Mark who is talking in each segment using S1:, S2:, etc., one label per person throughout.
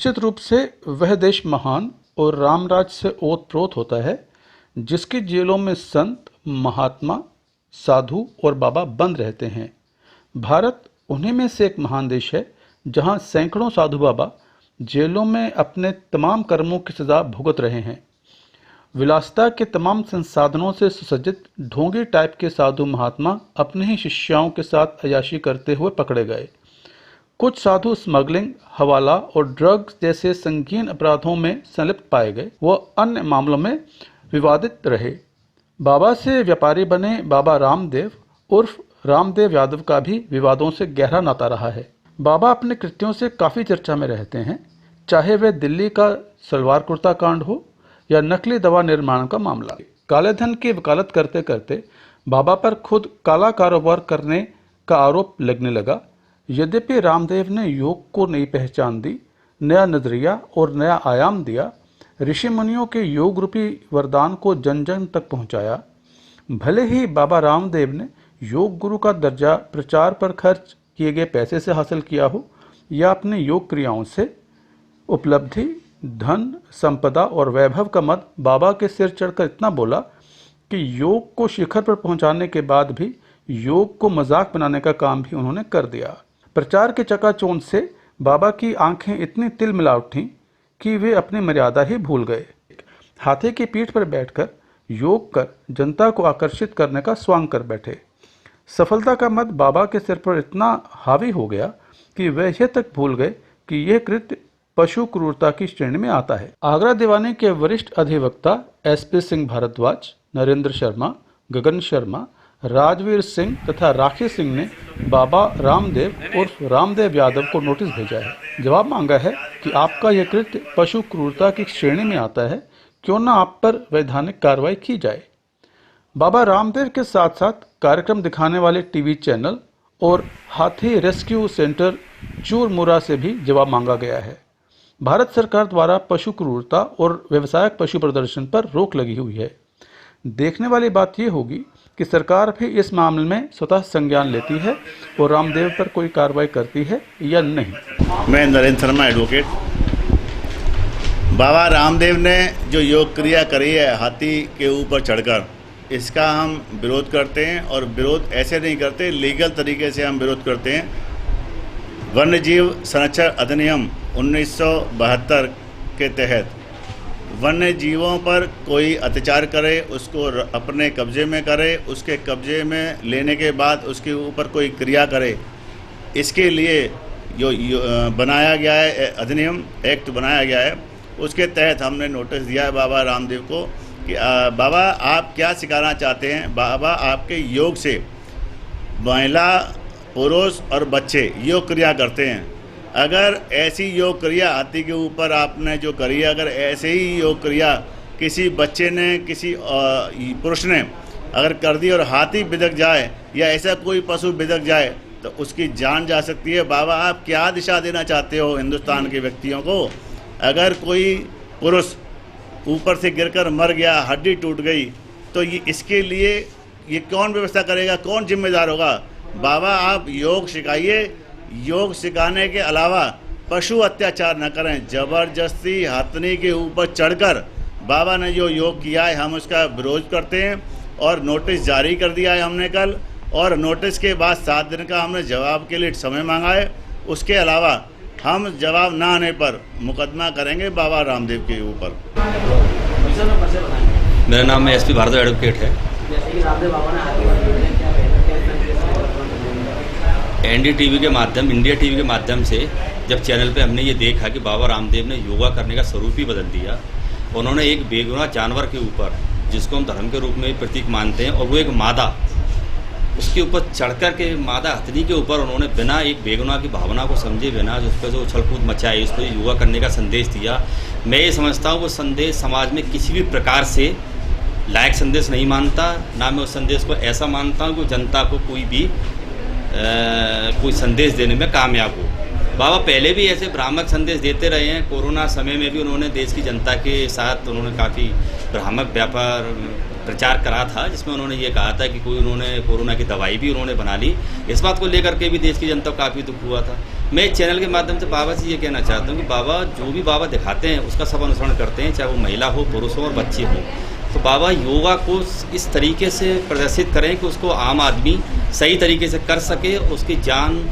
S1: निश्चित रूप से वह देश महान और रामराज से ओतप्रोत होता है जिसकी जेलों में संत, महात्मा, साधु और बाबा बंद रहते हैं। भारत उन्हीं में से एक महान देश है जहां सैकड़ों साधु बाबा जेलों में अपने तमाम कर्मों की सजा भुगत रहे हैं। विलासिता के तमाम संसाधनों से सुसज्जित ढोंगी टाइप के साधु महात्मा अपने ही शिष्याओं के साथ अय्याशी करते हुए पकड़े गए। कुछ साधु स्मगलिंग, हवाला और ड्रग्स जैसे संगीन अपराधों में संलिप्त पाए गए। वह अन्य मामलों में विवादित रहे। बाबा से व्यापारी बने बाबा रामदेव उर्फ रामदेव यादव का भी विवादों से गहरा नाता रहा है। बाबा अपने कृत्यों से काफ़ी चर्चा में रहते हैं, चाहे वह दिल्ली का सलवार कुर्ता कांड हो या नकली दवा निर्माण का मामला। काले धन की वकालत करते करते बाबा पर खुद काला कारोबार करने का आरोप लगने लगा। यद्यपि रामदेव ने योग को नई पहचान दी, नया नजरिया और नया आयाम दिया, ऋषि मुनियों के योग रूपी वरदान को जन जन तक पहुंचाया। भले ही बाबा रामदेव ने योग गुरु का दर्जा प्रचार पर खर्च किए गए पैसे से हासिल किया हो या अपनी योग क्रियाओं से, उपलब्धि, धन, संपदा और वैभव का मत बाबा के सिर चढ़कर इतना बोला कि योग को शिखर पर पहुंचाने के बाद भी योग को मजाक बनाने का काम भी उन्होंने कर दिया। प्रचार के चकाचौंध से बाबा की आंखें इतनी तिल मिला उठीं कि वे अपनी मर्यादा ही भूल गए। हाथी की पीठ पर बैठकर योग कर जनता को आकर्षित करने का स्वांग कर बैठे। सफलता का मत बाबा के सिर पर इतना हावी हो गया कि वे यह तक भूल गए कि यह कृत्य पशु क्रूरता की श्रेणी में आता है। आगरा दीवानी के वरिष्ठ अधिवक्ता SP सिंह भारद्वाज, नरेंद्र शर्मा, गगन शर्मा, राजवीर सिंह तथा राखी सिंह ने बाबा रामदेव उर्फ रामदेव यादव को नोटिस भेजा है। जवाब मांगा है कि आपका यह कृत्य पशु क्रूरता की श्रेणी में आता है, क्यों न आप पर वैधानिक कार्रवाई की जाए। बाबा रामदेव के साथ साथ कार्यक्रम दिखाने वाले टीवी चैनल और हाथी रेस्क्यू सेंटर चूरमुरा से भी जवाब मांगा गया है। भारत सरकार द्वारा पशु क्रूरता और व्यावसायिक पशु प्रदर्शन पर रोक लगी हुई है। देखने वाली बात यह होगी कि सरकार भी इस मामले में स्वतः संज्ञान लेती है और रामदेव पर कोई कार्रवाई करती है या नहीं।
S2: मैं नरेंद्र शर्मा, एडवोकेट। बाबा रामदेव ने जो योग क्रिया करी है हाथी के ऊपर चढ़कर, इसका हम विरोध करते हैं। और विरोध ऐसे नहीं करते, लीगल तरीके से हम विरोध करते हैं। वन्यजीव संरक्षण अधिनियम 1972 के तहत वन्य जीवों पर कोई अत्याचार करे, उसको अपने कब्जे में करे, उसके कब्जे में लेने के बाद उसके ऊपर कोई क्रिया करे, इसके लिए जो बनाया गया है अधिनियम, एक्ट बनाया गया है, उसके तहत हमने नोटिस दिया है बाबा रामदेव को कि बाबा आप क्या सिखाना चाहते हैं। बाबा आपके योग से महिला, पुरुष और बच्चे योग क्रिया करते हैं। अगर ऐसी योग क्रिया हाथी के ऊपर आपने जो करी है, अगर ऐसे ही योग क्रिया किसी बच्चे ने, किसी पुरुष ने अगर कर दी और हाथी बिदक जाए या ऐसा कोई पशु बिदक जाए तो उसकी जान जा सकती है। बाबा आप क्या दिशा देना चाहते हो हिंदुस्तान के व्यक्तियों को। अगर कोई पुरुष ऊपर से गिरकर मर गया, हड्डी टूट गई, तो इसके लिए ये कौन व्यवस्था करेगा, कौन जिम्मेदार होगा। बाबा आप योग सिखाइए, योग सिखाने के अलावा पशु अत्याचार न करें। ज़बरदस्ती हाथनी के ऊपर चढ़कर बाबा ने जो योग किया है हम उसका विरोध करते हैं और नोटिस जारी कर दिया है हमने कल। और नोटिस के बाद 7 दिन का हमने जवाब के लिए समय मांगा है। उसके अलावा हम जवाब ना आने पर मुकदमा करेंगे बाबा रामदेव के ऊपर।
S3: मेरा नाम SP भारद्वाज एडवोकेट है। NDTV के माध्यम, इंडिया TV के माध्यम से जब चैनल पे हमने ये देखा कि बाबा रामदेव ने योगा करने का स्वरूप ही बदल दिया। उन्होंने एक बेगुनाह जानवर के ऊपर, जिसको हम धर्म के रूप में प्रतीक मानते हैं, और वो एक मादा, उसके ऊपर चढ़कर के मादा हथनी के ऊपर उन्होंने बिना एक बेगुनाह की भावना को समझे बिना उस पर जो उछल कूद मचाई, उस पर योगा करने का संदेश दिया। मैं ये समझता हूँ वो संदेश समाज में किसी भी प्रकार से लायक संदेश नहीं मानता। ना मैं उस संदेश को ऐसा मानता हूँ कि जनता को कोई भी कोई संदेश देने में कामयाब हो। बाबा पहले भी ऐसे भ्रामक संदेश देते रहे हैं। कोरोना समय में भी उन्होंने देश की जनता के साथ उन्होंने काफ़ी भ्रामक व्यापार प्रचार करा था, जिसमें उन्होंने ये कहा था कि कोई उन्होंने कोरोना की दवाई भी उन्होंने बना ली। इस बात को लेकर के भी देश की जनता को काफ़ी दुख हुआ था। मैं इस चैनल के माध्यम से बाबा से ये कहना चाहता हूँ कि बाबा जो भी बाबा दिखाते हैं उसका सब अनुसरण करते हैं, चाहे वो महिला हो, पुरुष हो और बच्चे हों। तो बाबा योगा को इस तरीके से प्रदर्शित करें कि उसको आम आदमी सही तरीके से कर सके, उसकी जान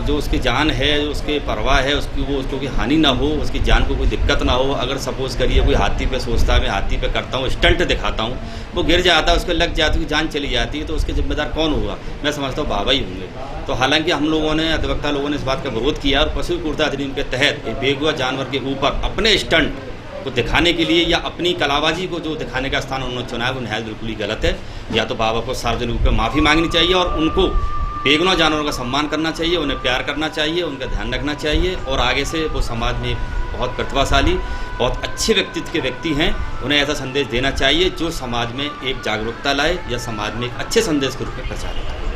S3: जो उसकी जान है, जो उसके परवाह है, उसको कोई हानि ना हो, उसकी जान को कोई दिक्कत ना हो। अगर सपोज करिए कोई हाथी पे सोचता है मैं हाथी पे करता हूँ, स्टंट दिखाता हूँ, वो गिर जाता है, उसको लग जाती है, जान चली जाती है, तो उसके जिम्मेदार कौन होगा? मैं समझता हूँ बाबा ही होंगे। तो हालांकि हम लोगों ने, अधिवक्ता लोगों ने इस बात का विरोध किया और पशु क्रूरता अधिनियम के तहत एक बेगुआ जानवर के ऊपर अपने स्टंट को दिखाने के लिए या अपनी कलाबाजी को जो दिखाने का स्थान उन्होंने चुना है वो नहायत बिल्कुल ही गलत है। या तो बाबा को सार्वजनिक रूप में माफ़ी मांगनी चाहिए और उनको बेगुनाह जानवरों का सम्मान करना चाहिए, उन्हें प्यार करना चाहिए, उनका ध्यान रखना चाहिए और आगे से वो समाज में बहुत प्रतिभाशाली, बहुत अच्छे व्यक्तित्व के व्यक्ति हैं, उन्हें ऐसा संदेश देना चाहिए जो समाज में एक जागरूकता लाए या समाज में एक अच्छे संदेश के रूप में प्रचारित हो।